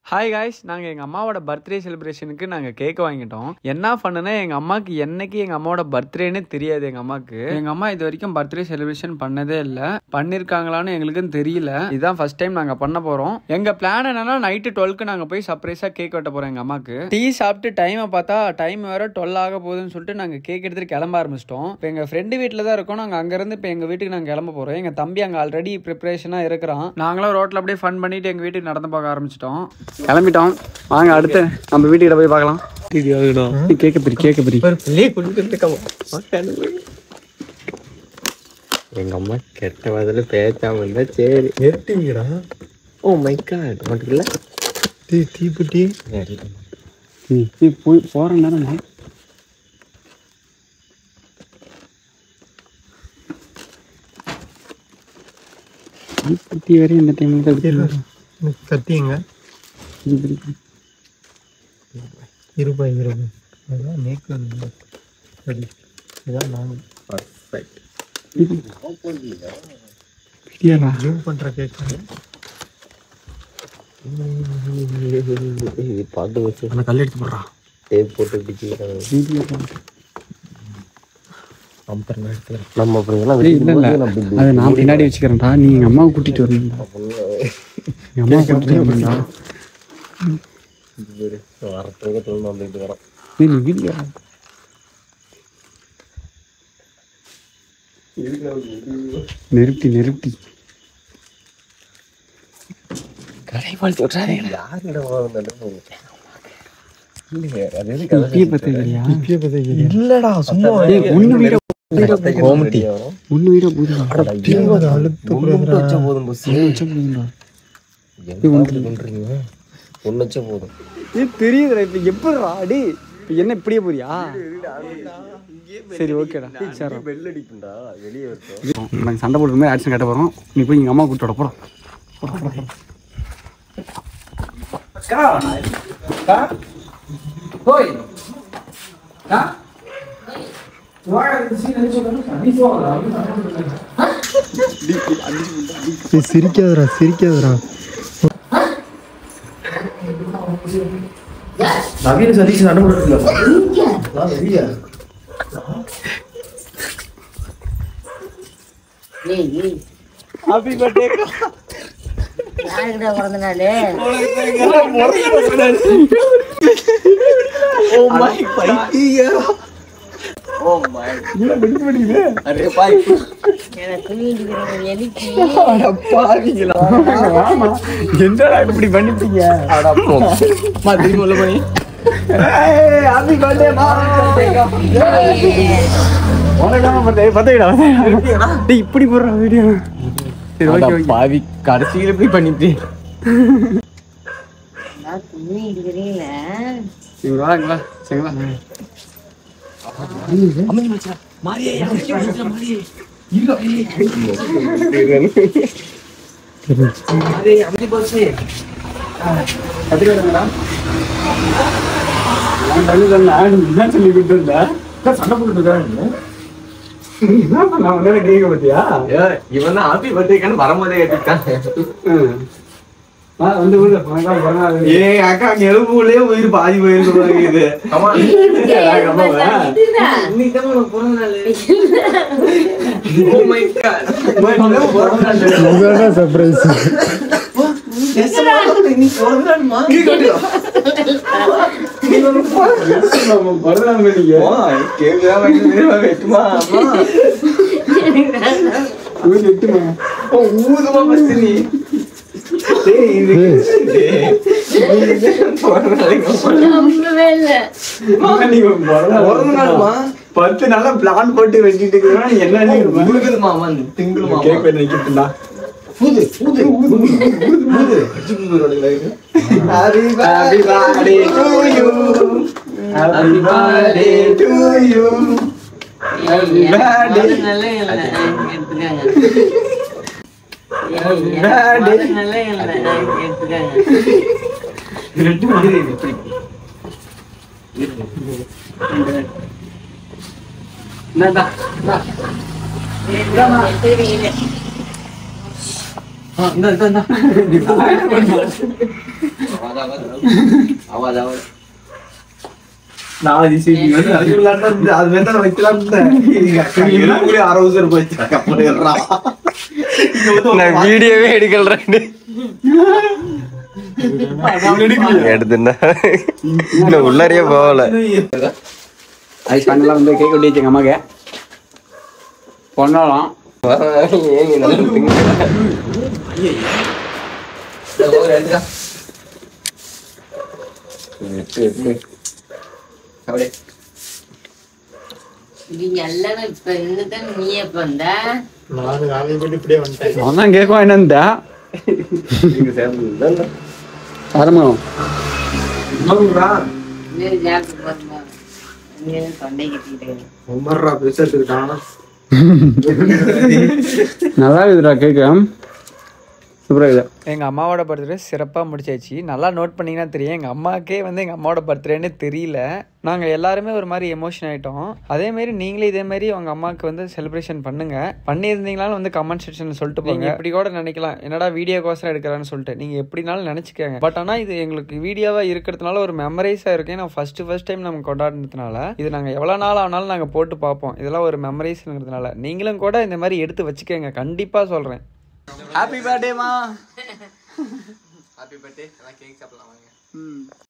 Hi guys, நாங்கள் எங்கள் அம்மாவோட பர்த்டே செலிப்ரேஷனுக்கு நாங்கள் கேக் வாங்கிட்டோம். என்ன பண்ணுன்னா எங்கள் அம்மாவுக்கு என்னைக்கு எங்கள் அம்மாவோட பர்த்டேன்னு தெரியாது. எங்கள் அம்மா இது வரைக்கும் பர்த்டே செலிப்ரேஷன் பண்ணதே இல்லை. பண்ணியிருக்காங்களான்னு எங்களுக்கும் தெரியல. இதுதான் ஃபர்ஸ்ட் டைம் நாங்கள் பண்ண போகிறோம். எங்கள் பிளான் என்னன்னா நைட்டு 12க்கு நாங்கள் போய் சர்ப்ரைஸாக கேக் வெட்ட போகிறோம். எங்கள் அம்மாவுக்கு டீ சாப்பிட்டு டைமை பார்த்தா டைம் வேறு 12 ஆக போகுதுன்னு சொல்லிட்டு நாங்கள் கேக் எடுத்துகிட்டு கிளம்ப ஆரம்பிச்சிட்டோம். இப்போ எங்கள் ஃப்ரெண்டு வீட்டில் தான் இருக்கோம். நாங்கள் அங்கேருந்து இப்போ எங்கள் வீட்டுக்கு நாங்கள் கிளம்ப போகிறோம். எங்கள் தம்பி அங்கே ஆல்ரெடி ப்ரிப்பரேஷனாக இருக்கிறான். நாங்களும் ரோட்டில் அப்படியே ஃபன் பண்ணிட்டு எங்கள் வீட்டுக்கு நடந்து போக ஆரம்பிச்சிட்டோம். கிளம்பிட்டோம். வாங்க அடுத்து நம்ம வீட்டுக்கிட்ட போய் பார்க்கலாம். எங்க அம்மா கெட்ட வாதில பேசாம இருந்தா சரி நிறுத்திங்கடா. ஓ மை காட் மட்டும் இல்ல தீப்புட்டி போய் போற நேரம் தீப்புட்டி வரையும் இந்த டைம்ல கத்திங்க இருபாய் அதான் நேக்கு சரி இதான் நான் பர்ஃபெக்ட் ஜூம் பண்ற கேக் பாட்டு வச்சு அந்த கல் எடுத்து போடுறான். டேப் போட்டு நம்ம அதை நான் பின்னாடி வச்சுக்கிறேன்டா. நீ எங்க அம்மாவை கூட்டிட்டு வரணும்டா. எங்க அம்மா கூட்டிட்டு வரணும்டா. வரத்துக்கு தோணும் வந்துட்டு வரோம். நீ வீட்டுல நெருப்டி கடைபால் சொல்றாங்க. இல்லடா சும்மா ஒண்ணு வீட போதும் தெரியுதுடா. இப்ப எப்படிடா அடி என்ன இப்படியே போறியா? சரி ஓகேடா. நாங்கள் சண்டை போடுற மாதிரி ஆக்ஷன் கட்ட போகிறோம். நீ போய் எங்கள் அம்மா கூப்பிட்டு போகிறோம். சிரிக்காதரா நவீன சதீஷ் நடுமுறை ஹாப்பி பர்த்டே. யாருக்கிட்ட பிறந்த நாளு? Oh my பைத்தியா. ஓ மை என்ன பிடிச்சு பிடிக்குது. அரே பாய் எனக்கு குளிக்கிறீங்க எலிக்கு. அட பாவிங்களா. என்னடா இப்படி பண்ணிட்டீங்க? அட போ மாதிரி உள்ள போய். ஏய் ஹாப்பி பர்த்டே மா. உனக்கு பர்த்டே பர்த்டேடா. டேய் இப்படி போடுற வீடியோ. சரி ஓகே ஓகே. பாவி கடைசியில இப்படி பண்ணிட்டு. நான் குளிக்கிறீங்கள. சரி வாங்களா. சரிங்களா. அம்மா மச்சான் மாரியே மாரியே இருடா. அரே அம்மா போச்சு. கத்திரடா. நான் டல்லுடா. என்ன சொல்லி விட்டுடா? சண்டை போட்டுட்டு இருக்காங்க. என்ன பண்ண அவனே கேக்க பத்தியா? இவன் தான் ஹாப்பி பர்த்டேக்கான வரும்போதே கேட்டுட்டான். வந்து போனா ஏய் அக்கா எலும்புலயே உயிர் பாதி போயிருக்கு இது. ஆமா இன்னைக்கு தான் உனக்கு பிறந்த நாள். ஓ மை காட் பிறந்த நாள் சர்ப்ரைஸ். நீ பிறந்த நாள்மா நீ கட்டுடா. நீ நம்ம பிறந்த நாள் நீங்க கேக்குதா வெட்டுமா அம்மா வெட்டுமா. ஓ ஊதுமா பஸ் நீ பத்து நாளா பிளான் போட்டு வச்சுட்டு என்ன வீடியோவே எடுக்கல எடுத்துட்டா உள்ளாரியே போகல. ஐஸ் பண்ணலாம் வந்து கேக் வெட்டி வச்சுங்க அம்மாக்கு பண்ணலாம். ஏன் நீ நல்லா திங்க அவன் தான் கேட்கும் என்னந்தா ஆரம்பம் நல்லா இருக்குதுடா கேட்க சூப்பராக இருக்குது. எங்கள் அம்மாவோட பர்த்டே சிறப்பாக முடிச்சாச்சு. நல்லா நோட் பண்ணிங்கன்னா தெரியும், எங்கள் அம்மாவுக்கே வந்து எங்கள் அம்மாவோட பர்த்டேன்னு தெரியல. நாங்கள் எல்லாருமே ஒரு மாதிரி எமோஷன் ஆகிட்டோம். அதேமாரி நீங்களே இதேமாரி உங்கள் அம்மாவுக்கு வந்து செலிப்ரேஷன் பண்ணுங்கள். பண்ணியிருந்தீங்களாலும் வந்து கமெண்ட் செக்ஷனில் சொல்லிட்டு போங்க. இப்படி கூட நினைக்கலாம், என்னடா வீடியோக்கோசரம் எடுக்கிறான்னு சொல்லிட்டு. நீங்கள் எப்படினாலும் நினச்சிக்கோங்க. பட் ஆனால் இது எங்களுக்கு வீடியோவாக இருக்கிறதுனால ஒரு மெமரிஸாக இருக்குது. நான் ஃபஸ்ட்டு டைம் நம்ம கொண்டாடுறதுனால இது நாங்கள் எவ்வளோ நாள் ஆனாலும் நாங்கள் போட்டு பார்ப்போம். இதெல்லாம் ஒரு மெமரிஸ்ங்கிறதுனால நீங்களும் கூட இந்த மாதிரி எடுத்து வச்சுக்கோங்க. கண்டிப்பாக சொல்கிறேன். ஹாப்பி பர்த்டேமா. Happy birthday. எல்லாம் கேக் சாப்பிடலாம் வாங்க.